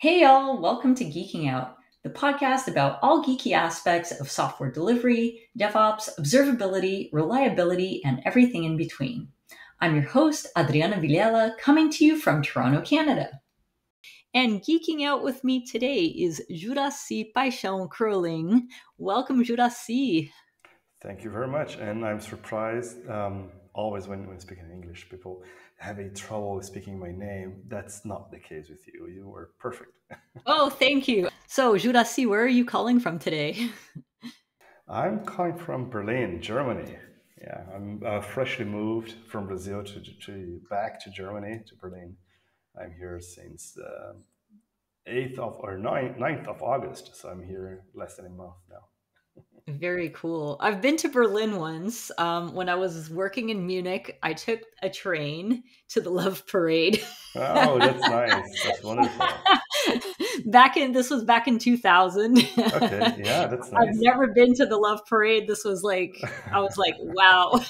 Hey y'all, welcome to Geeking Out, the podcast about all geeky aspects of software delivery, DevOps, observability, reliability, and everything in between. I'm your host, Adriana Villela, coming to you from Toronto, Canada. And geeking out with me today is Juraci Paixão Kröhling. Welcome, Juraci. Thank you very much. And I'm surprised always when speaking English, people have a trouble speaking my name. That's not the case with you. You were perfect. Oh, thank you. So, Juraci, where are you calling from today? I'm calling from Berlin, Germany. Yeah, I'm freshly moved from Brazil to back to Germany, to Berlin. I'm here since the 8th of or 9th of August. So I'm here less than a month now. Very cool. I've been to Berlin once. When I was working in Munich, I took a train to the Love Parade. Oh, that's nice. That's wonderful. This was back in 2000. Okay, yeah, that's I've nice. never been to the Love Parade. This was I was like, wow.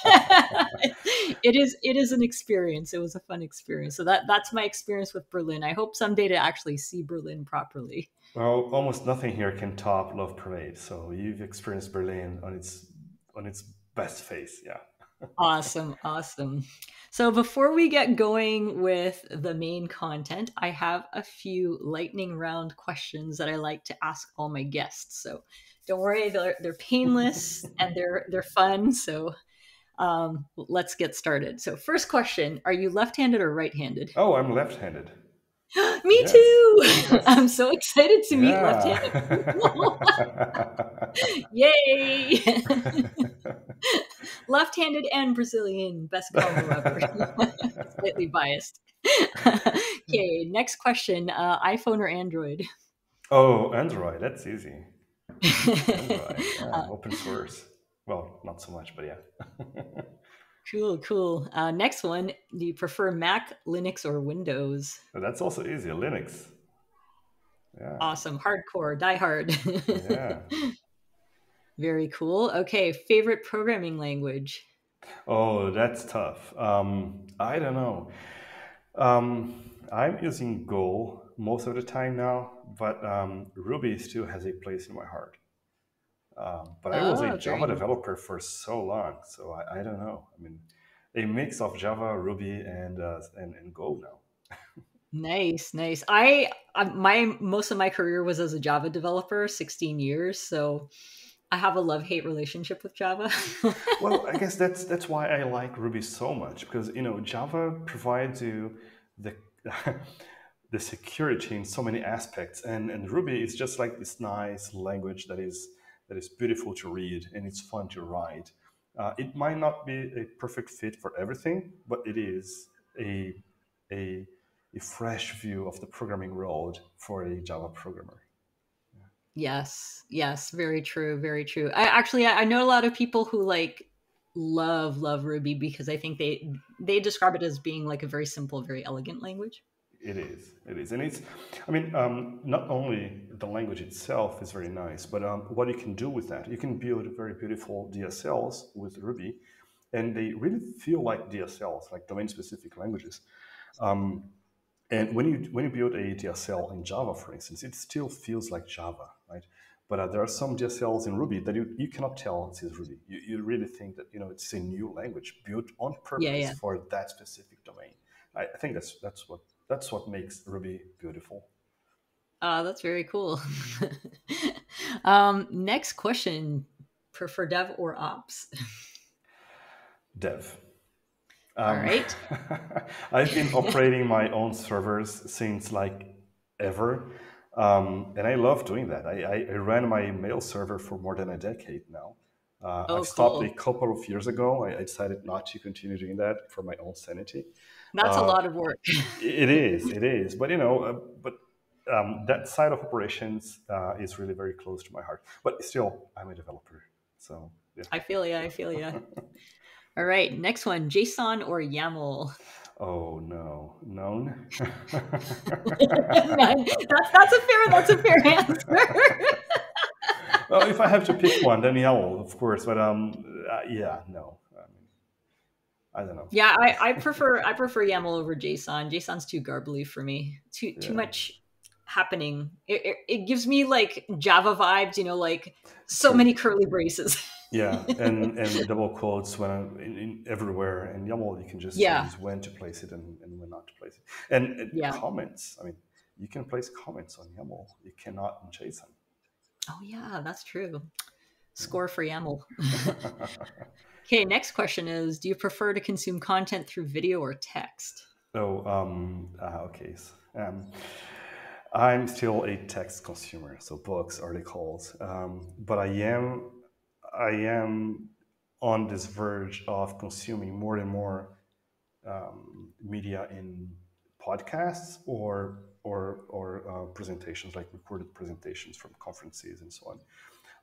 It is an experience. It was a fun experience. So that's my experience with Berlin. I hope someday to actually see Berlin properly. Well, almost nothing here can top Love Parade. So you've experienced Berlin on its best face. Yeah. Awesome, awesome. So before we get going with the main content, I have a few lightning round questions that I like to ask all my guests. So don't worry, they're painless and they're fun. So let's get started. So first question: are you left-handed or right-handed? Oh, I'm left-handed. Me Yes. too. Yes. I'm so excited to meet left-handed people. Yeah. Yay! Left-handed and Brazilian, best combo ever. Slightly biased. Okay, next question: iPhone or Android? Oh, Android. That's easy. Android. Yeah. Open source. Well, not so much, but yeah. Cool, cool. Next one: do you prefer Mac, Linux, or Windows? That's also easy. Linux. Yeah. Awesome, hardcore, die hard. Yeah. Very cool. Okay, favorite programming language? Oh, that's tough. I don't know. I'm using Go most of the time now, but Ruby still has a place in my heart. But I was a Oh, Java very nice. developer for so long, so I don't know. I mean, a mix of Java, Ruby, and Go now. Nice, nice. I my most of my career was as a Java developer, 16 years, so I have a love-hate relationship with Java. Well, I guess that's why I like Ruby so much because Java provides you the the security in so many aspects, and Ruby is just like this nice language that is beautiful to read and it's fun to write. It might not be a perfect fit for everything, but it is a a a fresh view of the programming world for a Java programmer. Yes, yes, very true, very true. I know a lot of people who love Ruby because I think they describe it as being like a very simple, very elegant language. It is, and it's. I mean, not only the language itself is very nice, but what you can do with that, you can build very beautiful DSLs with Ruby, and they really feel like DSLs, like domain-specific languages. Um, and when you build a DSL in Java, for instance, it still feels like Java, right? But there are some DSLs in Ruby that you cannot tell it is Ruby. You really think that it's a new language built on Yeah, purpose yeah. for that specific domain. I think that's what makes Ruby beautiful. That's very cool. Next question: prefer dev or ops? Dev. All Um, right. I've been operating my own servers since like ever, and I love doing that. I ran my mail server for more than a decade now. I've Oh, stopped a cool. couple of years ago. I decided not to continue doing that for my own sanity. That's a Uh, lot of work. it is. But that side of operations is really very close to my heart. But still, I'm a developer, so yeah. I feel ya. I feel ya. All right. Next one: JSON or YAML? Oh no, known. None. That's a fair answer. Well, if I have to pick one, then YAML, of course. But yeah, no. I don't know. Yeah, I prefer YAML over JSON. JSON's too garbly for me. Too Yeah. much. happening. It gives me like Java vibes, like so True. many curly braces. Yeah, and double quotes when in everywhere. And YAML, you can just Yeah. choose when to place it and when not to place it. And Yeah. comments. I mean, you can place comments on YAML. You cannot in JSON. Oh yeah, that's true. Yeah. Score for YAML. Okay, next question is, do you prefer to consume content through video or text? Oh, okay. I'm still a text consumer, so books, articles. But I am on this verge of consuming more and more media in podcasts or presentations, like recorded presentations from conferences and so on.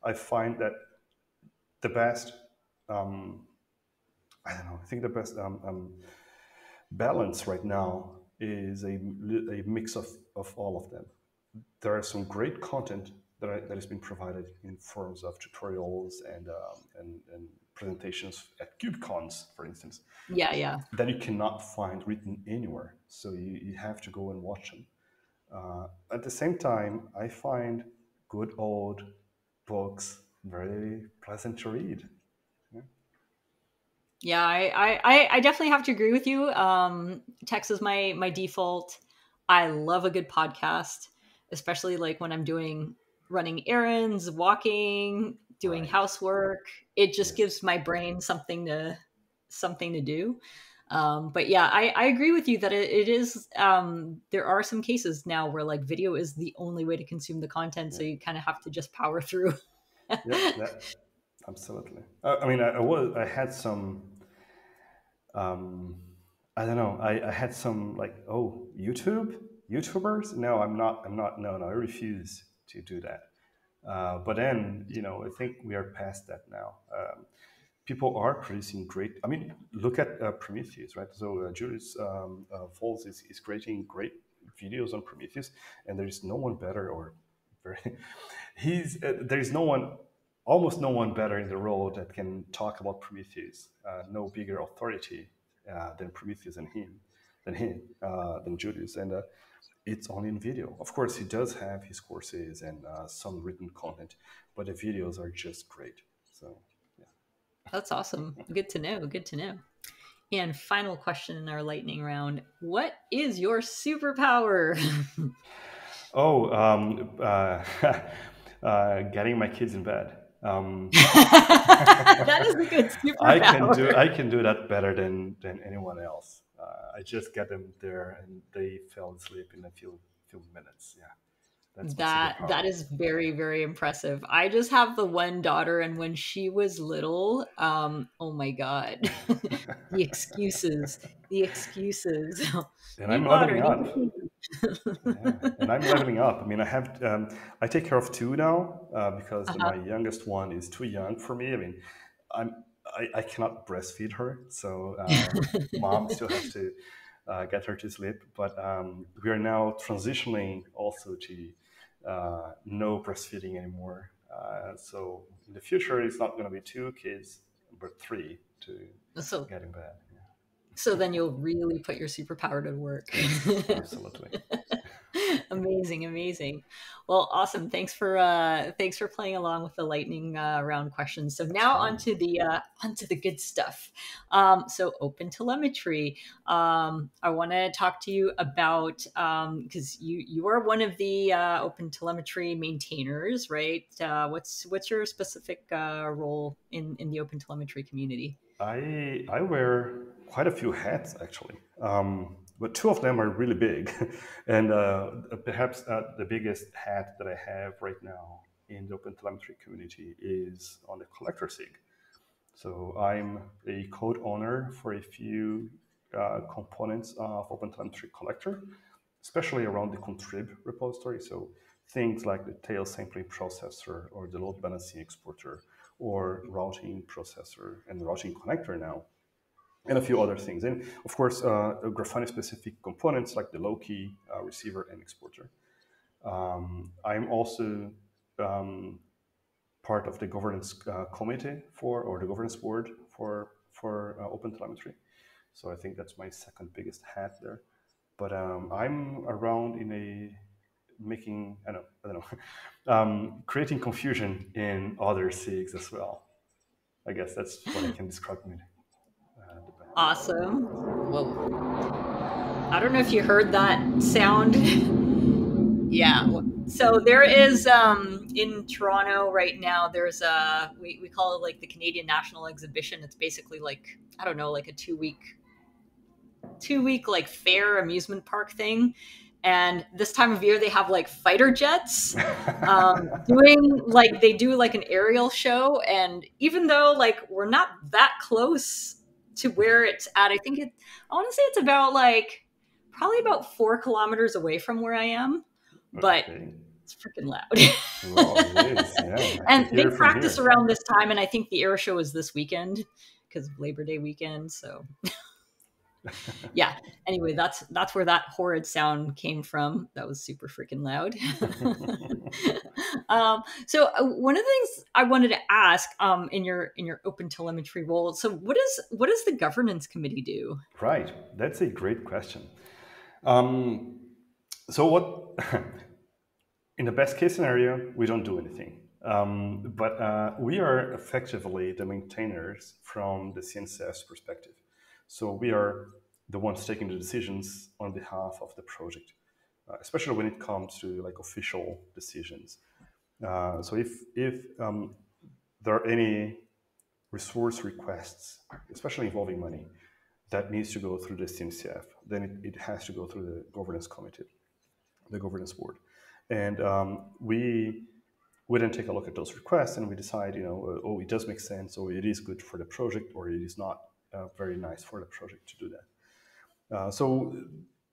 I find that the best, um, I don't know, I think the best balance right now is a mix of all of them. There are some great content that has been provided in forms of tutorials and presentations at KubeCons, for instance, Yeah. that you cannot find written anywhere. So you have to go and watch them. At the same time, I find good old books very pleasant to read. Yeah. Yeah, I definitely have to agree with you. Text is my default. I love a good podcast, especially like when I'm running errands, walking, doing Right. housework. It just Yes. gives my brain something to do. But yeah, I agree with you that it is. There are some cases now where like video is the only way to consume the content, Yeah. so you kind of have to just power through. Yeah. That absolutely. I mean, I had some. Um, I don't know. I had some like, oh, YouTubers. No, I'm not. I'm not. No, no. I refuse to do that. But then, I think we are past that now. People are producing great. I mean, look at Prometheus, right? So Julius Volz is creating great videos on Prometheus, and there is no one better, or very, there is no one, almost no one better in the world that can talk about Prometheus. No bigger authority than Prometheus and than Julius, and it's only in video. Of course, he does have his courses and some written content, but the videos are just great. So, yeah. That's awesome. Good to know. Good to know. And final question in our lightning round. What is your superpower? Oh, getting my kids in bed. That is a good superpower. I can do that better than anyone else. I just get them there and they fell asleep in a few minutes. Yeah, that's my That superpower. is very, very impressive. I just have the one daughter, and when she was little, oh my God. The excuses. The excuses. And I'm Need water, leveling need up. food. Yeah, and I'm leveling up. I mean, I take care of two now because Uh-huh. my youngest one is too young for me. I mean, I'm I cannot breastfeed her, so mom still has to get her to sleep. But we are now transitioning also to no breastfeeding anymore. So in the future, it's not going to be two kids, but three to So get in bed. so then you'll really put your superpower to work. Yes, absolutely. Amazing, amazing. Well, awesome. Thanks for playing along with the lightning round questions. So That's now fine. onto the good stuff. So open telemetry. I want to talk to you about because you are one of the open telemetry maintainers, right? What's your specific role in the open telemetry community? I wear quite a few hats actually, but two of them are really big, and perhaps the biggest hat that I have right now in the OpenTelemetry community is on the collector SIG. So I'm a code owner for a few components of OpenTelemetry Collector, especially around the contrib repository. So things like the tail sampling processor or the load balancing exporter or routing processor and routing connector now, and a few other things. And of course, Grafana specific components like the low key receiver and exporter. I'm also um, part of the governance committee or the governance board for OpenTelemetry. So I think that's my second biggest hat there. But I'm around in a making, I don't know, creating confusion in other SIGs as well. I guess that's what I can describe the best. Awesome. Whoa. I don't know if you heard that sound. Yeah. So there is in Toronto right now, there's a, we call it like the Canadian National Exhibition. It's basically like, I don't know, like a two-week like fair amusement park thing. And this time of year they have like fighter jets doing like, they do like an aerial show. And even though like we're not that close to where it's at, I want to say it's about like probably about 4 kilometers away from where I am, but Okay. it's freaking loud. Well, it is, yeah. And they practice around this time, and I think the air show is this weekend because of Labor Day weekend. So yeah. Anyway, that's where that horrid sound came from. That was super freaking loud. So one of the things I wanted to ask in your OpenTelemetry role. So what does the governance committee do? Right. That's a great question. So what? In the best case scenario, we don't do anything. But we are effectively the maintainers from the CNCF's perspective. So we are the ones taking the decisions on behalf of the project, especially when it comes to like official decisions. So if there are any resource requests, especially involving money, that needs to go through the CNCF, then it has to go through the governance committee, the governance board. And we then take a look at those requests and we decide, oh, it does make sense, or it is good for the project, or it is not very nice for the project to do that. So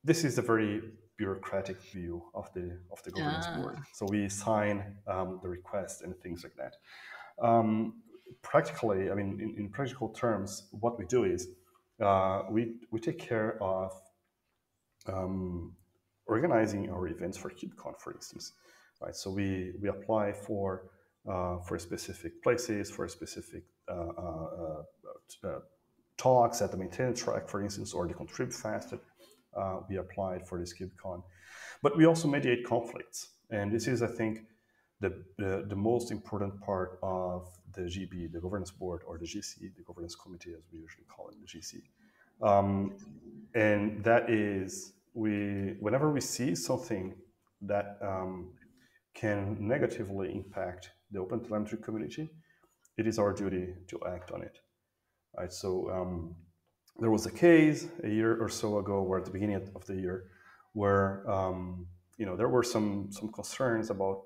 this is a very bureaucratic view of the governance board. So we sign the request and things like that. Practically, I mean, in practical terms, what we do is we take care of organizing our events for KubeCon, for instance, right? So we apply for specific places, for specific talks at the maintenance track, for instance, or the Contrib Fest. We applied for this KubeCon, but we also mediate conflicts, and this is, I think, the most important part of the GB, the governance board, or the GC, the governance committee, as we usually call it, the GC. And that is, whenever we see something that can negatively impact the OpenTelemetry community, it is our duty to act on it. Right? So there was a case a year or so ago, where at the beginning of the year, where there were some concerns about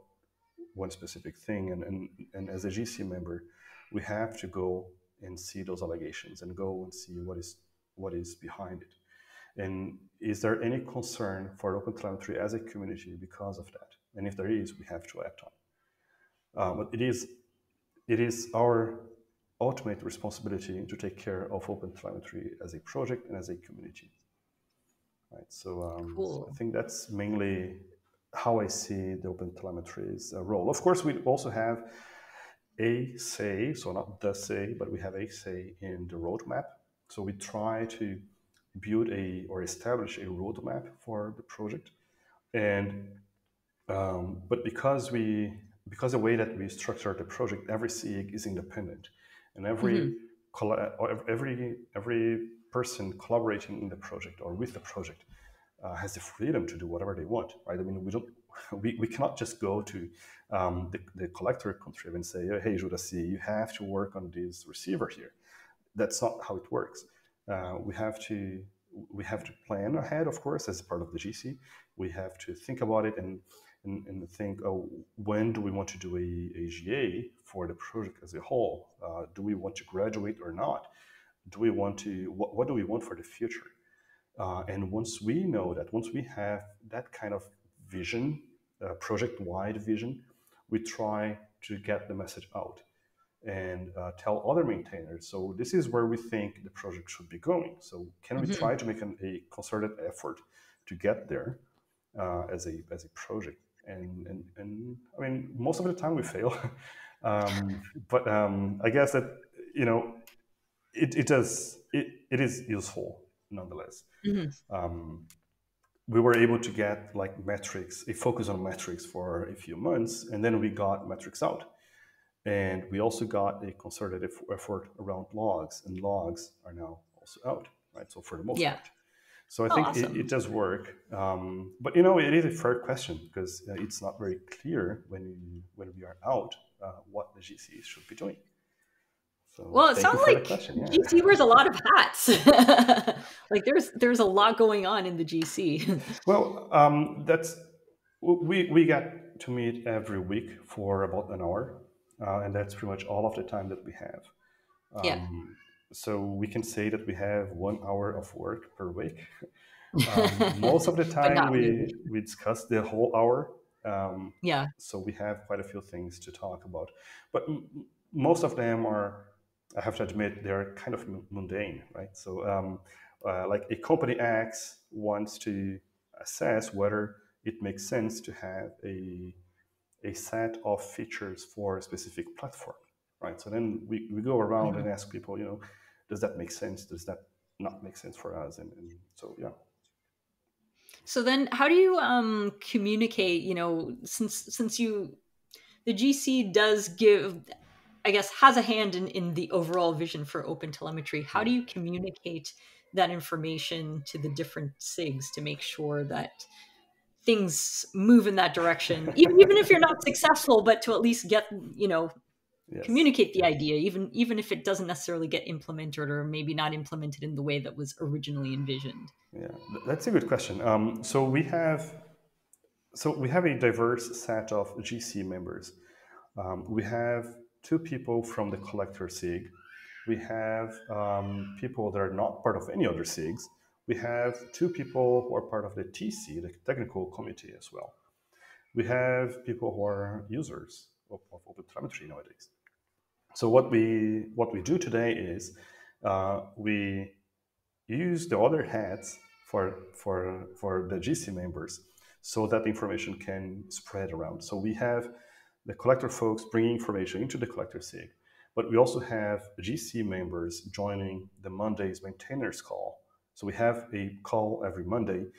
one specific thing, and as a GC member, we have to go and see those allegations and go and see what is behind it. And is there any concern for OpenTelemetry as a community because of that? And if there is, we have to act on it. But it is our ultimate responsibility to take care of OpenTelemetry as a project and as a community. Right. So cool. I think that's mainly how I see the OpenTelemetry's role. Of course, we also have a say, so not the say, but we have a say in the roadmap. So we try to build or establish a roadmap for the project, and but because the way that we structure the project, every SIG is independent, and every person collaborating in the project or with the project has the freedom to do whatever they want, right? I mean, we cannot just go to the collector contrib and say, hey, Juraci, you have to work on this receiver here. That's not how it works. We have to plan ahead, of course, as part of the GC. We have to think about it and think, oh, when do we want to do a GA for the project as a whole? Do we want to graduate or not? Do we want to, what do we want for the future? And once we know that, once we have that kind of vision, project-wide vision, we try to get the message out and tell other maintainers. So this is where we think the project should be going. So can we try to make a concerted effort to get there as a project? And I mean, most of the time we fail, but I guess that it is useful nonetheless. we were able to get like metrics, a focus on metrics for a few months, and then we got metrics out. And we also got a concerted effort around logs, and logs are now also out, right? So for the most part. So I think awesome. it does work. But you know, it is a fair question because it's not very clear when we are out what the GCs should be doing. So well, it sounds like GC wears a lot of hats. Like there's a lot going on in the GC. Well, we get to meet every week for about an hour, and that's pretty much all of the time that we have. So we can say that we have 1 hour of work per week. Most of the time we discuss the whole hour. So we have quite a few things to talk about, but most of them are, I have to admit, they're kind of mundane, right? So like a company X wants to assess whether it makes sense to have a set of features for a specific platform, right? So then we go around and ask people, you know, does that make sense? Does that not make sense for us? And so, yeah. So then how do you communicate, you know, since the GC does give, I guess, has a hand in the overall vision for OpenTelemetry, how do you communicate that information to the different SIGs to make sure that things move in that direction, even if you're not successful, but to at least get, you know, communicate the idea, even if it doesn't necessarily get implemented or maybe not implemented in the way that was originally envisioned? Yeah, that's a good question. So we have a diverse set of GC members. We have 2 people from the collector SIG. We have people that are not part of any other SIGs. We have 2 people who are part of the TC, the technical committee as well. We have people who are users of OpenTelemetry nowadays. So what we do today is we use the other hats for the GC members so that the information can spread around. So we have the collector folks bringing information into the collector SIG, but we also have GC members joining the Monday's maintainers call. So we have a call every Monday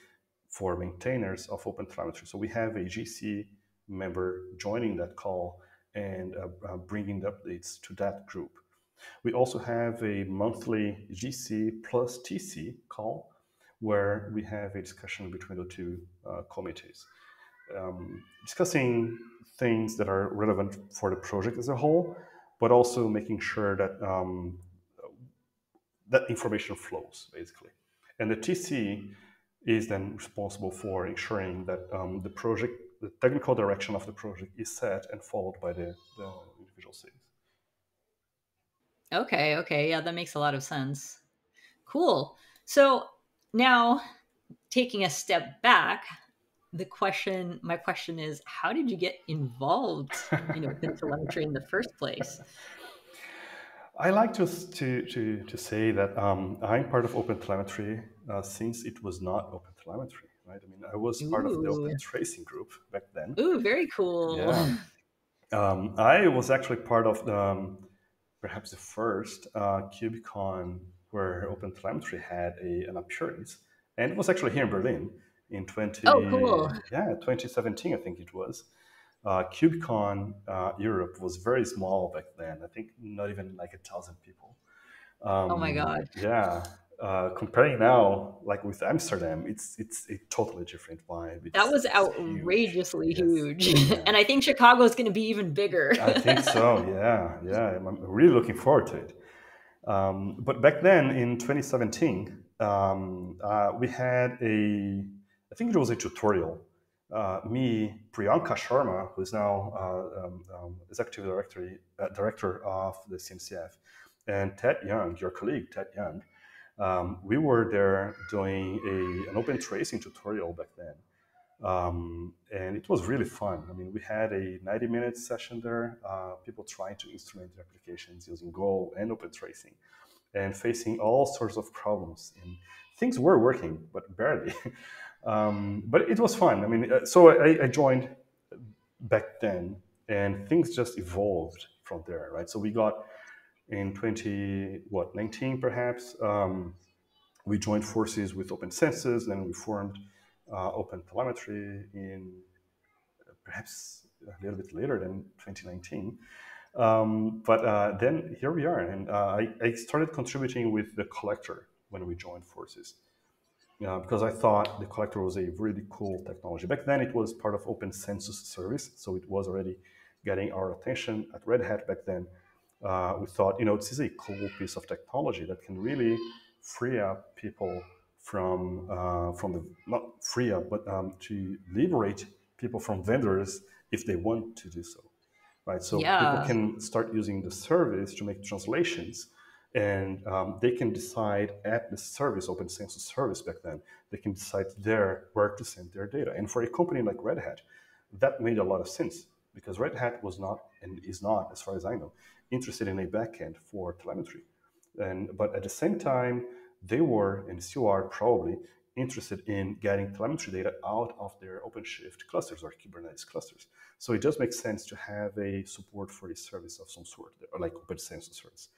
for maintainers of OpenTelemetry. So we have a GC member joining that call and bringing the updates to that group. We also have a monthly GC plus TC call where we have a discussion between the 2 committees, discussing things that are relevant for the project as a whole, but also making sure that that information flows, basically. And the TC is then responsible for ensuring that the technical direction of the project is set and followed by the individual SIGs. Okay, yeah, that makes a lot of sense. Cool. So now, taking a step back, my question is, how did you get involved in OpenTelemetry in the first place? I like to say that I'm part of OpenTelemetry since it was not OpenTelemetry, right? I mean, I was part of the OpenTracing group back then. Ooh, very cool. Yeah. I was actually part of perhaps the first KubeCon where OpenTelemetry had an appearance, and it was actually here in Berlin in 2017, I think it was. KubeCon Europe was very small back then. I think not even like 1,000 people. Oh my God. Yeah. Comparing now, like with Amsterdam, it's a totally different vibe. That was outrageously huge. Yeah. And I think Chicago is going to be even bigger. I think so. Yeah. I'm really looking forward to it. But back then in 2017, we had I think it was a tutorial. Me, Priyanka Sharma, who is now executive director of the CNCF, and Ted Young, your colleague, Ted Young, we were there doing an OpenTracing tutorial back then. And it was really fun. I mean, we had a 90-minute session there, people trying to instrument their applications using Go and OpenTracing and facing all sorts of problems. And things were working, but barely. But it was fun. I mean, so I joined back then, and things just evolved from there, right? So we got in 2019 perhaps, we joined forces with Open Census, then we formed OpenTelemetry in perhaps a little bit later than 2019. But then here we are, and I started contributing with the collector when we joined forces. Because I thought the collector was a really cool technology. Back then, it was part of Open Census Service, so it was already getting our attention at Red Hat back then. We thought, this is a cool piece of technology that can really free up people from the, not free up, but to liberate people from vendors if they want to do so, right? So people Yeah. can start using the service to make translations, and they can decide at the service, Open Census Service back then, they can decide there where to send their data. And for a company like Red Hat, that made a lot of sense because Red Hat was not, and is not, as far as I know, interested in a backend for telemetry. But at the same time, they were, and still are probably, interested in getting telemetry data out of their OpenShift clusters or Kubernetes clusters. So it does make sense to have a support for a service of some sort, like Open Census Service.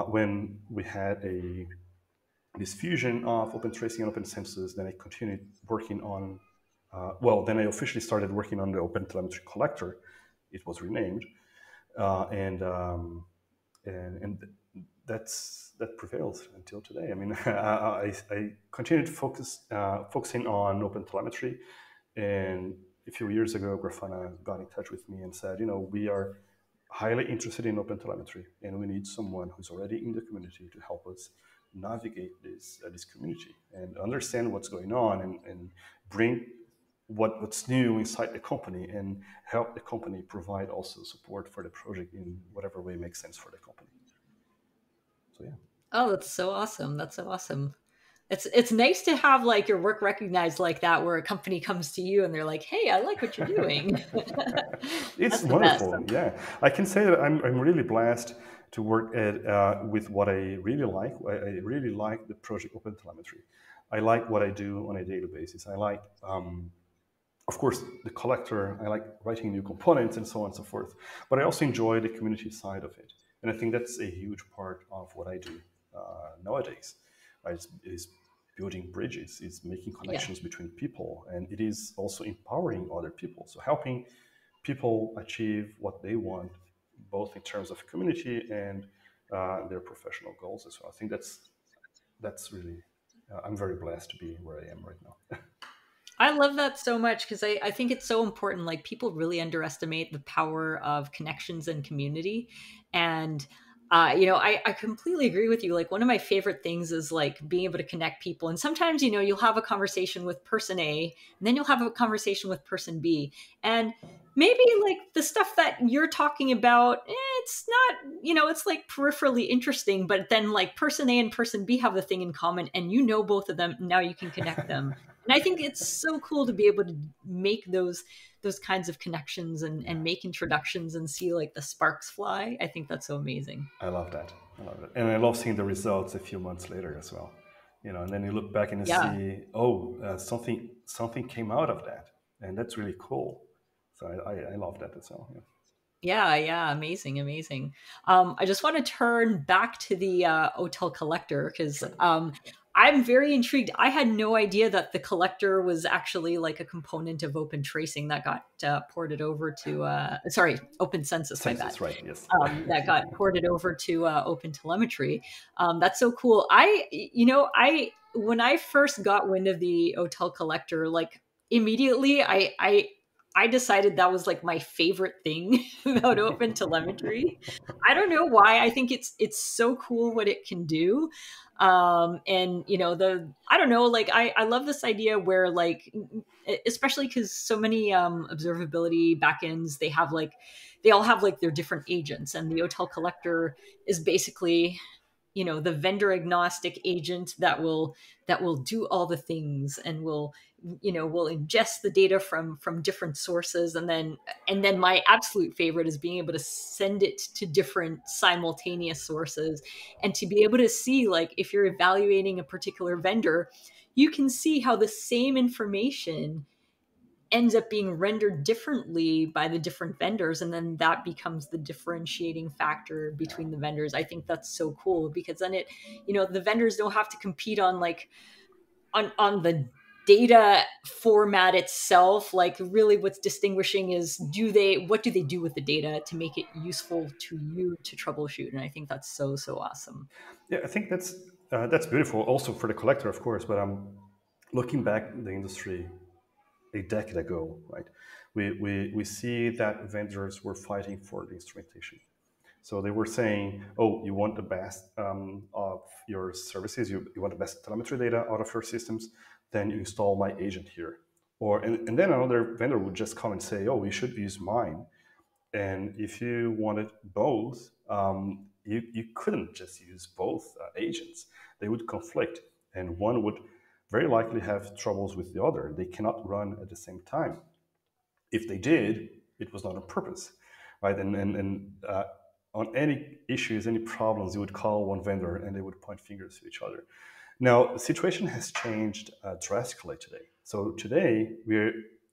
When we had this fusion of OpenTracing and OpenCensus, then I continued working on, then I officially started working on the OpenTelemetry Collector. It was renamed, and that prevails until today. I mean, I continued focusing on OpenTelemetry, and a few years ago, Grafana got in touch with me and said, we are highly interested in OpenTelemetry, and we need someone who's already in the community to help us navigate this community and understand what's going on and bring what's new inside the company and help the company provide also support for the project in whatever way makes sense for the company. So yeah. Oh, that's so awesome. That's so awesome. It's nice to have like your work recognized like that, where a company comes to you and they're like, "Hey, I like what you're doing." It's That's the best. wonderful. Yeah, I can say that I'm really blessed to work with what I really like. I really like the project OpenTelemetry. I like what I do on a daily basis. I like, of course, the collector. I like writing new components and so on and so forth. But I also enjoy the community side of it, and I think that's a huge part of what I do nowadays. Right? Is building bridges, it's making connections between people, and it is also empowering other people. So helping people achieve what they want, both in terms of community and their professional goals as well. I think that's really, I'm very blessed to be where I am right now. I love that so much because I think it's so important. Like, people really underestimate the power of connections and community. And I completely agree with you. Like, one of my favorite things is like being able to connect people. And sometimes, you'll have a conversation with person A, and then you'll have a conversation with person B. And maybe like the stuff that you're talking about, it's not, it's like peripherally interesting, but then like person A and person B have the thing in common, and both of them. Now you can connect them. And I think it's so cool to be able to make those kinds of connections and make introductions and see like the sparks fly. I think that's so amazing. I love that. And I love seeing the results a few months later as well. And then you look back and you see, something came out of that, and that's really cool. So I love that as well. Yeah, amazing. I just want to turn back to the OTel collector because Sure. I'm very intrigued. I had no idea that the collector was actually like a component of OpenTracing that got ported over to OpenCensus. My bad. Census, right? Yes. That got ported over to OpenTelemetry. That's so cool. When I first got wind of the OTel collector, like immediately, I decided that was like my favorite thing about OpenTelemetry. I don't know why. I think it's so cool what it can do. And I don't know, like I love this idea where like, especially because so many observability backends, they all have like their different agents, and the OTel collector is basically the vendor agnostic agent that will do all the things and will ingest the data from different sources, and then my absolute favorite is being able to send it to different simultaneous sources, and to be able to see, like, if you're evaluating a particular vendor, you can see how the same information ends up being rendered differently by the different vendors, and then that becomes the differentiating factor between the vendors. I think that's so cool because then the vendors don't have to compete on like on the data format itself, like really what's distinguishing is what do they do with the data to make it useful to you to troubleshoot? And I think that's so awesome. Yeah, I think that's beautiful also for the collector, of course, but looking back in the industry a decade ago, right? We see that vendors were fighting for the instrumentation. So they were saying, oh, you want the best of your services, you want the best telemetry data out of your systems, then you install my agent here. And then another vendor would just come and say, oh, you should use mine. And if you wanted both, you couldn't just use both agents. They would conflict, and one would very likely have troubles with the other. They cannot run at the same time. If they did, it was not on purpose, right? And on any issues, any problems, you would call one vendor and they would point fingers to each other. Now, the situation has changed drastically today. So today,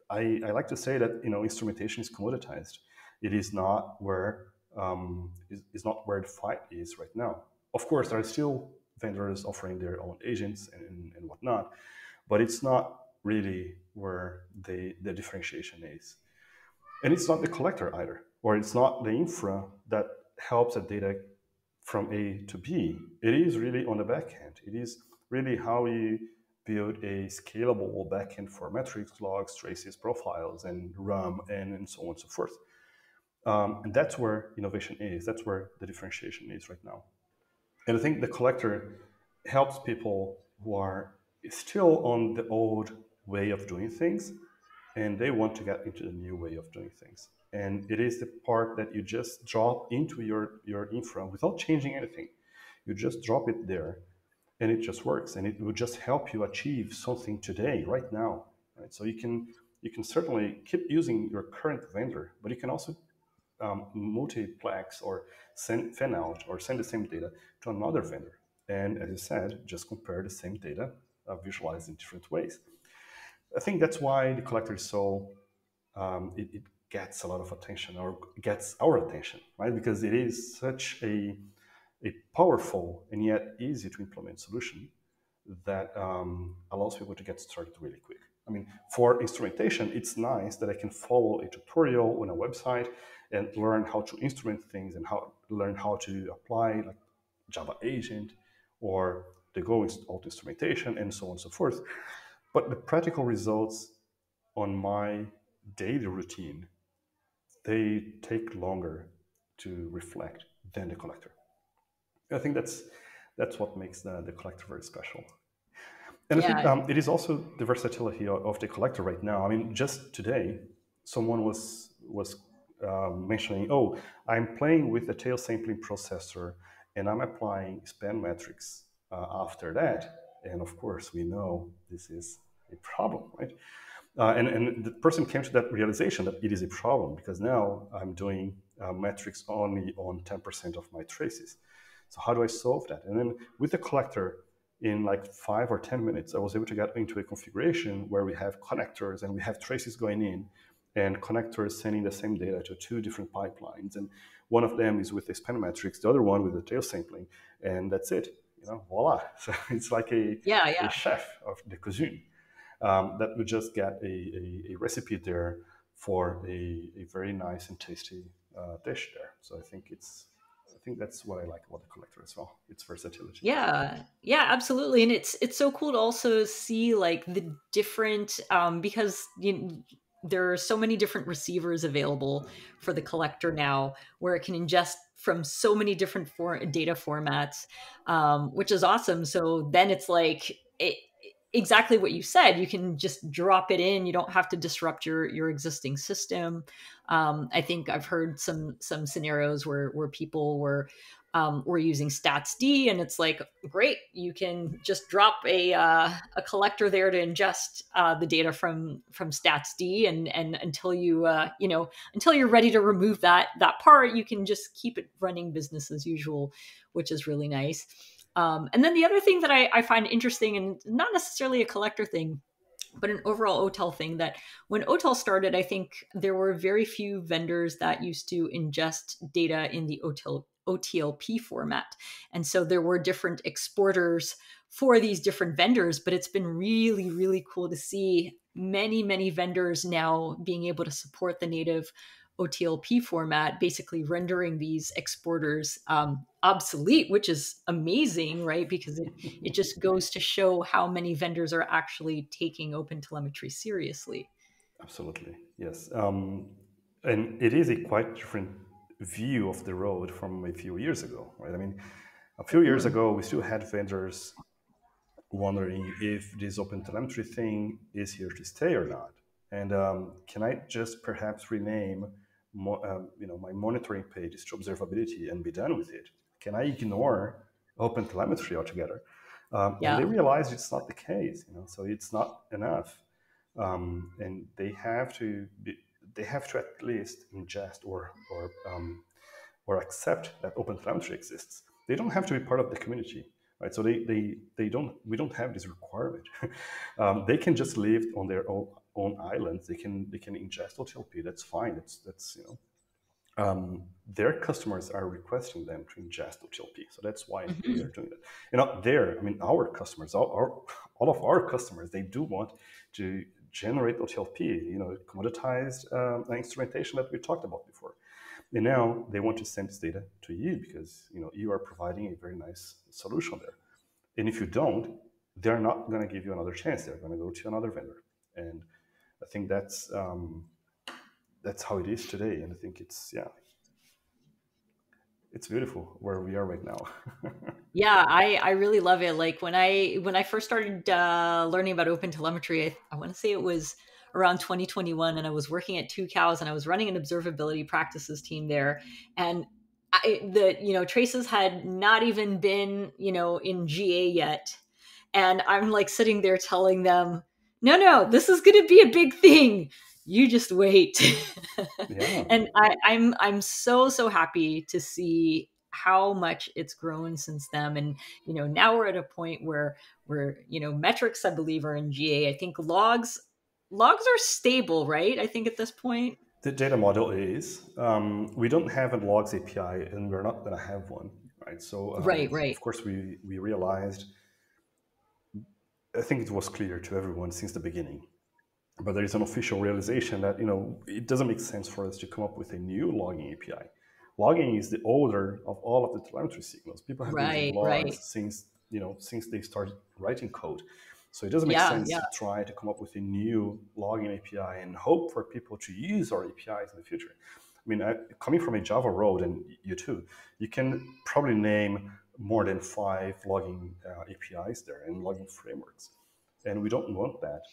I like to say that instrumentation is commoditized. It is not where is not where the fight is right now. Of course, there are still vendors offering their own agents and whatnot, but it's not really where the differentiation is. And it's not the collector either, or it's not the infra that helps the data from A to B. It is really on the back end. It is really how you build a scalable backend for metrics, logs, traces, profiles, and RAM, and so on and so forth. And that's where innovation is. That's where the differentiation is right now. And I think the collector helps people who are still on the old way of doing things, and they want to get into the new way of doing things. And it is the part that you just drop into your infra without changing anything. You just drop it there, and it just works. And it will just help you achieve something today, right now. Right? So you can certainly keep using your current vendor, but you can also multiplex or fan out or send the same data to another vendor. And as you said, just compare the same data visualized in different ways. I think that's why the collector is so, it gets a lot of attention, or gets our attention, right? Because it is such a powerful and yet easy to implement solution that allows people to get started really quick. I mean, for instrumentation, it's nice that I can follow a tutorial on a website and learn how to instrument things and learn how to apply like Java agent or the Go auto instrumentation and so on and so forth. But the practical results on my daily routine, they take longer to reflect than the collector. I think that's what makes the collector very special. And I think it is also the versatility of the collector right now. I mean, just today, someone was mentioning, oh, I'm playing with the tail sampling processor and I'm applying span metrics after that. And of course, we know this is a problem, right? And the person came to that realization that it is a problem because now I'm doing metrics only on 10% of my traces. So how do I solve that? And then with the collector, in like 5 or 10 minutes, I was able to get into a configuration where we have connectors and we have traces going in and connectors sending the same data to 2 different pipelines. And one of them is with the span metrics, the other one with the tail sampling, and that's it. Voila. So it's like a chef of the cuisine that would just get a recipe there for a very nice and tasty dish there. So I think that's what I like about the collector as well. Its versatility. Yeah, absolutely. And it's so cool to also see like the different because there are so many different receivers available for the collector now, where it can ingest from so many different data formats, which is awesome. So then it's like exactly what you said. You can just drop it in. You don't have to disrupt your existing system. I think I've heard some scenarios where people were using StatsD, and it's like, great, you can just drop a collector there to ingest the data from StatsD, and until until you're ready to remove that part, you can just keep it running business as usual, which is really nice. And then the other thing that I find interesting, and not necessarily a collector thing, but an overall OTel thing, that when OTel started, I think there were very few vendors that used to ingest data in the OTLP format. And so there were different exporters for these different vendors, but it's been really, really cool to see many, many vendors now being able to support the native OTLP format, basically rendering these exporters obsolete, which is amazing, right? Because it just goes to show how many vendors are actually taking OpenTelemetry seriously. Absolutely, yes. And it is a quite different view of the road from a few years ago, right? I mean, a few years ago, we still had vendors wondering if this OpenTelemetry thing is here to stay or not. And can I just perhaps rename my monitoring pages to observability and be done with it? Can I ignore OpenTelemetry altogether? And they Yeah. realized it's not the case, so it's not enough. And they have to at least ingest or accept that OpenTelemetry exists. They don't have to be part of the community, right? So we don't have this requirement. They can just live on their own islands. They can ingest OTLP. That's fine. That's their customers are requesting them to ingest OTLP. So that's why they are doing that. And not there, I mean, our customers, all of our customers, they do want to generate OTLP, commoditized instrumentation that we talked about before. And now they want to send this data to you because you are providing a very nice solution there. And if you don't, they're not going to give you another chance. They're going to go to another vendor. And I think that's how it is today. And I think it's beautiful where we are right now. Yeah, I really love it. Like when I first started learning about OpenTelemetry, I want to say it was around 2021, and I was working at 2Cows, and I was running an observability practices team there, and traces had not even been in GA yet, and I'm like sitting there telling them, no, this is going to be a big thing. You just wait. Yeah. And I'm so happy to see how much it's grown since then. And now we're at a point where metrics, I believe, are in GA. I think logs are stable, right? I think at this point. The data model is we don't have a logs API, and we're not going to have one, right? So Right. of course we realized. I think it was clear to everyone since the beginning, but there is an official realization that it doesn't make sense for us to come up with a new logging API. Logging is the older of all of the telemetry signals. People have been using logs since they started writing code. So it doesn't make sense to try to come up with a new logging API and hope for people to use our APIs in the future. I mean, coming from a Java world, and you too, you can probably name more than 5 logging APIs there and logging frameworks. And we don't want that.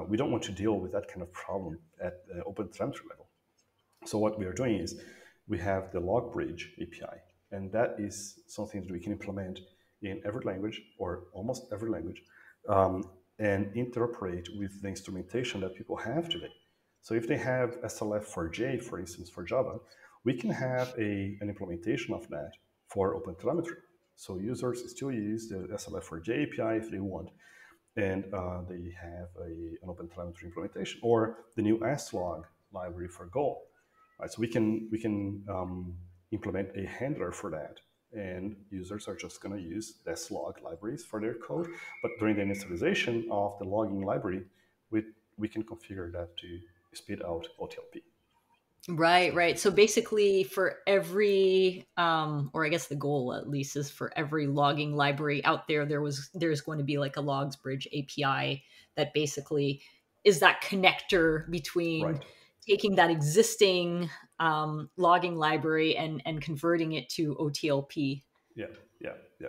We don't want to deal with that kind of problem at the OpenTelemetry level. So what we are doing is we have the log bridge API, and that is something that we can implement in every language or almost every language, and interoperate with the instrumentation that people have today. So if they have SLF4J, for instance, for Java, we can have an implementation of that for OpenTelemetry. So users still use the SLF4J API if they want, and they have an OpenTelemetry implementation, or the new slog library for Go. Right, so we can implement a handler for that, and users are just going to use the slog libraries for their code. But during the initialization of the logging library, we can configure that to speed out OTLP. Right. So basically for every, or I guess the goal at least is for every logging library out there, there's going to be like a logs bridge API that basically is that connector between taking that existing logging library and converting it to OTLP. Yeah.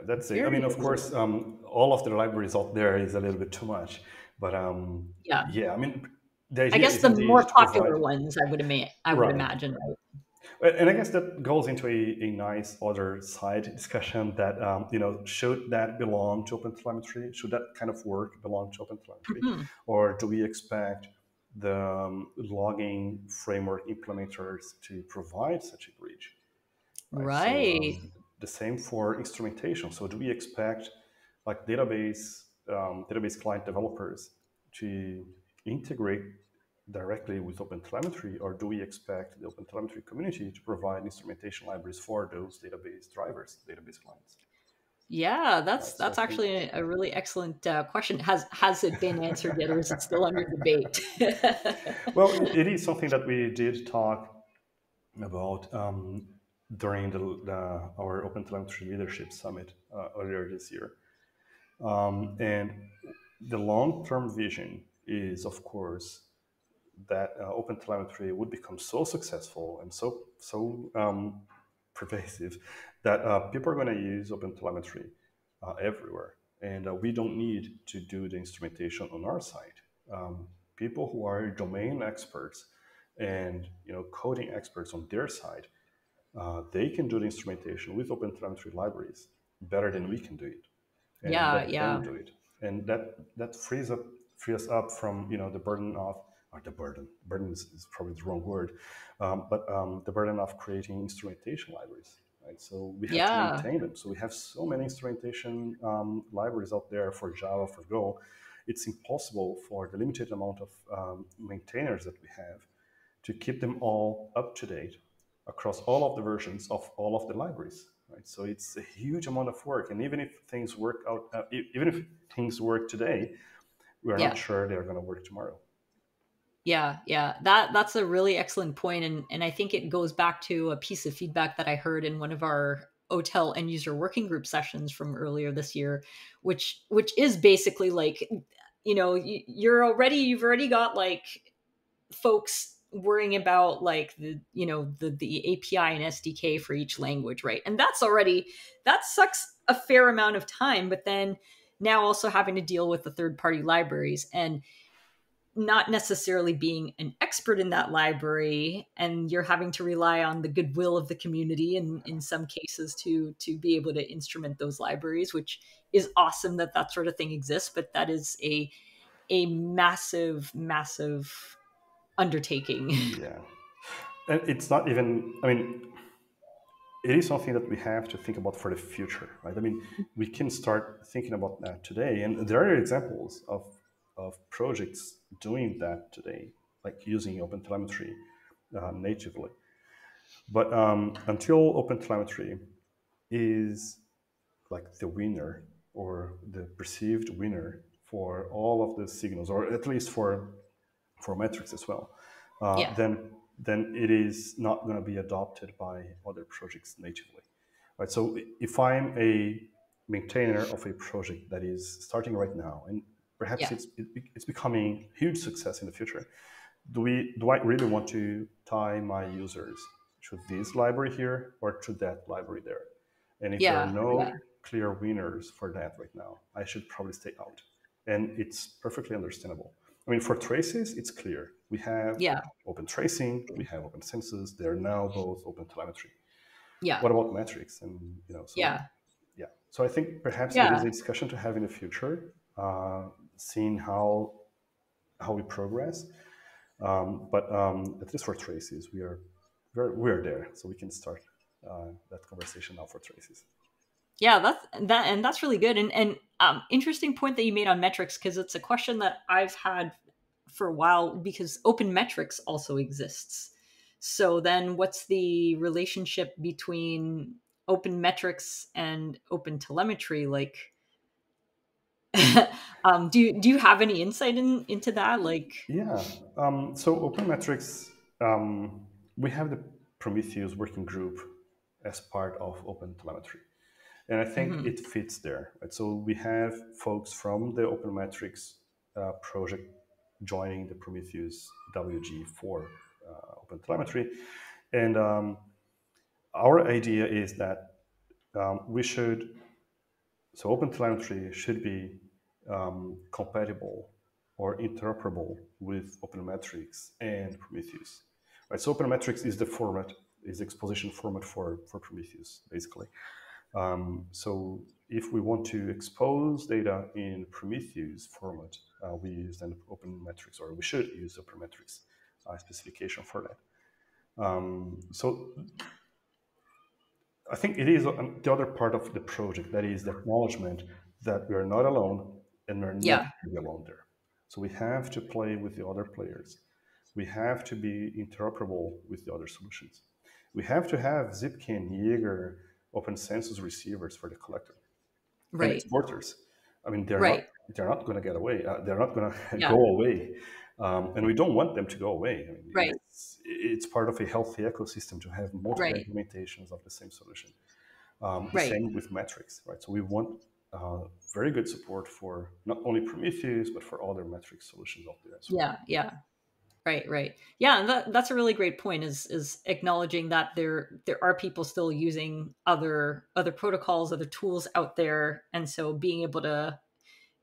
That's it. I mean, of course, all of the libraries out there is a little bit too much, but I mean, the idea I guess is the more popular provide ones, I would imagine, right? And I guess that goes into a nice other side discussion that should that belong to OpenTelemetry? Should that kind of work belong to OpenTelemetry, or do we expect the logging framework implementers to provide such a bridge? Right. So, the same for instrumentation. So do we expect like database client developers to integrate directly with OpenTelemetry, or do we expect the OpenTelemetry community to provide instrumentation libraries for those database drivers, database clients? Yeah, Right. So I that's think, actually a really excellent question. Has it been answered yet, or is it still under debate? well, it is something that we did talk about during our OpenTelemetry Leadership Summit earlier this year. And the long-term vision is, of course, that OpenTelemetry would become so successful and so pervasive that people are going to use OpenTelemetry everywhere, and we don't need to do the instrumentation on our side. People who are domain experts and coding experts on their side, they can do the instrumentation with OpenTelemetry libraries better than we can do it, and Yeah, let them yeah, do it, and that frees us up from the burden of, or the burden is probably the wrong word, but the burden of creating instrumentation libraries, right? So we have to yeah, maintain them. So we have so many instrumentation libraries out there for Java, for Go. It's impossible for the limited amount of maintainers that we have to keep them all up to date across all of the versions of all of the libraries. Right? So it's a huge amount of work, and even if things work out, even if things work today, we are not yeah. sure they are going to work tomorrow. Yeah, yeah. That's a really excellent point, and I think it goes back to a piece of feedback that I heard in one of our OTel end user working group sessions from earlier this year, which is basically like, you've already got like folks worrying about like the API and SDK for each language, right? And that sucks a fair amount of time, but then now also having to deal with the third party libraries and not necessarily being an expert in that library, and you're having to rely on the goodwill of the community and in some cases to be able to instrument those libraries, which is awesome that that sort of thing exists, but that is a massive undertaking. Yeah, and it's not even. I mean, it is something that we have to think about for the future, right? I mean, we can start thinking about that today, and there are examples of projects doing that today, like using OpenTelemetry natively. But until OpenTelemetry is like the winner or the perceived winner for all of the signals, or at least for metrics as well, Yeah, then it is not going to be adopted by other projects natively, right? So if I'm a maintainer of a project that is starting right now, and perhaps yeah, it's becoming a huge success in the future, do I really want to tie my users to this library here or to that library there? And if there are yeah, no yeah, clear winners for that right now, I should probably stay out. And it's perfectly understandable. I mean, for traces, it's clear. We have yeah, OpenTracing, we have OpenCensus. They're now both OpenTelemetry. yeah, What about metrics? And so yeah, yeah. So I think perhaps it is yeah, a discussion to have in the future, seeing how we progress. But at least for traces, we're there, so we can start that conversation now for traces. yeah. That's really good, and interesting point that you made on metrics, because it's a question that I've had for a while, because open metrics also exists. So then what's the relationship between open metrics and open telemetry? Like, do you have any insight into that? Like, Yeah. So OpenMetrics, we have the Prometheus working group as part of OpenTelemetry. And I think mhm. it fits there. Right? So we have folks from the OpenMetrics project joining the Prometheus WG for OpenTelemetry. And our idea is that we should, so OpenTelemetry should be compatible or interoperable with OpenMetrics and Prometheus. Right, so OpenMetrics is the format, is the exposition format for Prometheus, basically. So if we want to expose data in Prometheus format, we use then OpenMetrics, or we should use OpenMetrics specification for that. So I think it is the other part of the project, that is the acknowledgement that we are not alone and we're never Yeah, going to be alone there. So we have to play with the other players. We have to be interoperable with the other solutions. We have to have Zipkin, Jaeger, open census receivers for the collector. and Right. exporters. I mean, Right. they're not going to get away. They're not going to Yeah. go away, and we don't want them to go away. I mean, Right. it's part of a healthy ecosystem to have multiple Right. implementations of the same solution. The Right. same with metrics, right? So we want very good support for not only Prometheus but for other metrics solutions out there as well. Yeah. Yeah. Right, right. Yeah, and that's a really great point is acknowledging that there are people still using other protocols, other tools out there, and so being able to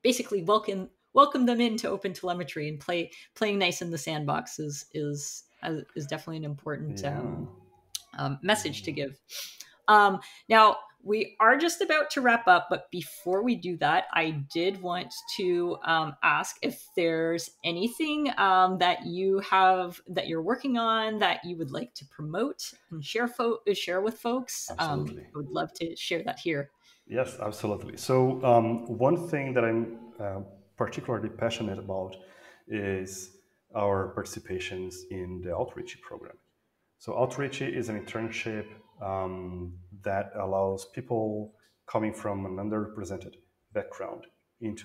basically welcome them into OpenTelemetry and playing nice in the sandbox is definitely an important Yeah. message to give. Now, we are just about to wrap up, but before we do that, I did want to ask if there's anything that you're working on that you would like to promote and share with folks. Absolutely. I would love to share that here. Yes, absolutely. So one thing that I'm particularly passionate about is our participations in the Outreachy program. So Outreachy is an internship that allows people coming from an underrepresented background in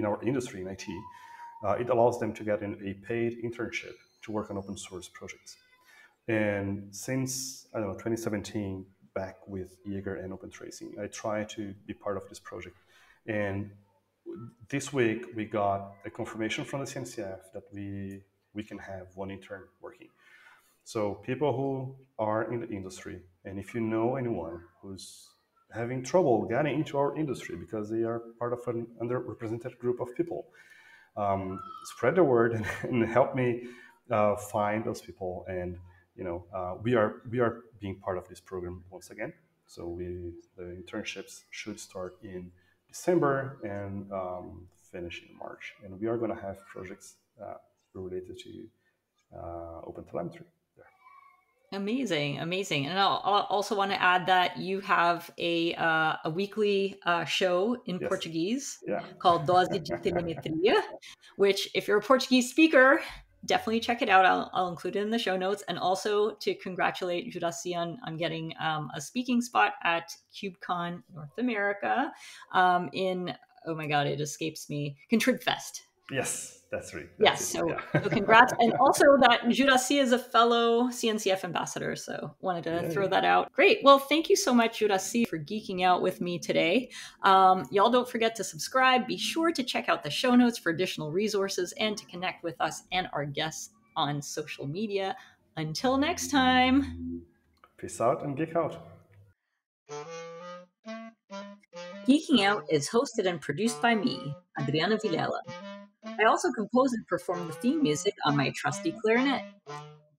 our industry in IT. It allows them to get in a paid internship to work on open source projects. And since, I don't know, 2017, back with Jaeger and OpenTracing, I try to be part of this project. And this week, we got a confirmation from the CNCF that we can have one intern working. So people who are in the industry, and if you know anyone who's having trouble getting into our industry because they are part of an underrepresented group of people, spread the word and help me find those people. And we are being part of this program once again. So the internships should start in December and finish in March. And we are going to have projects related to OpenTelemetry there. Amazing, amazing. And I'll also want to add that you have a weekly show in Yes. Portuguese Yeah. called Dose de Telemetria, which if you're a Portuguese speaker, definitely check it out. I'll include it in the show notes. And also to congratulate Juraci on getting a speaking spot at KubeCon North America in, oh my God, it escapes me, Contrib-Fest. Yes, that's right. Yes, so congrats. And also that Juraci is a fellow CNCF ambassador, so wanted to throw that out. Great. Well, thank you so much, Juraci, for geeking out with me today. Y'all don't forget to subscribe. Be sure to check out the show notes for additional resources and to connect with us and our guests on social media. Until next time. Peace out and geek out. Geeking Out is hosted and produced by me, Adriana Villela. I also compose and perform the theme music on my trusty clarinet.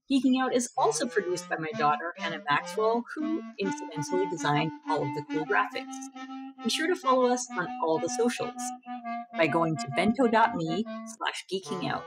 Geeking Out is also produced by my daughter, Hannah Maxwell, who incidentally designed all of the cool graphics. Be sure to follow us on all the socials by going to bento.me/geekingout.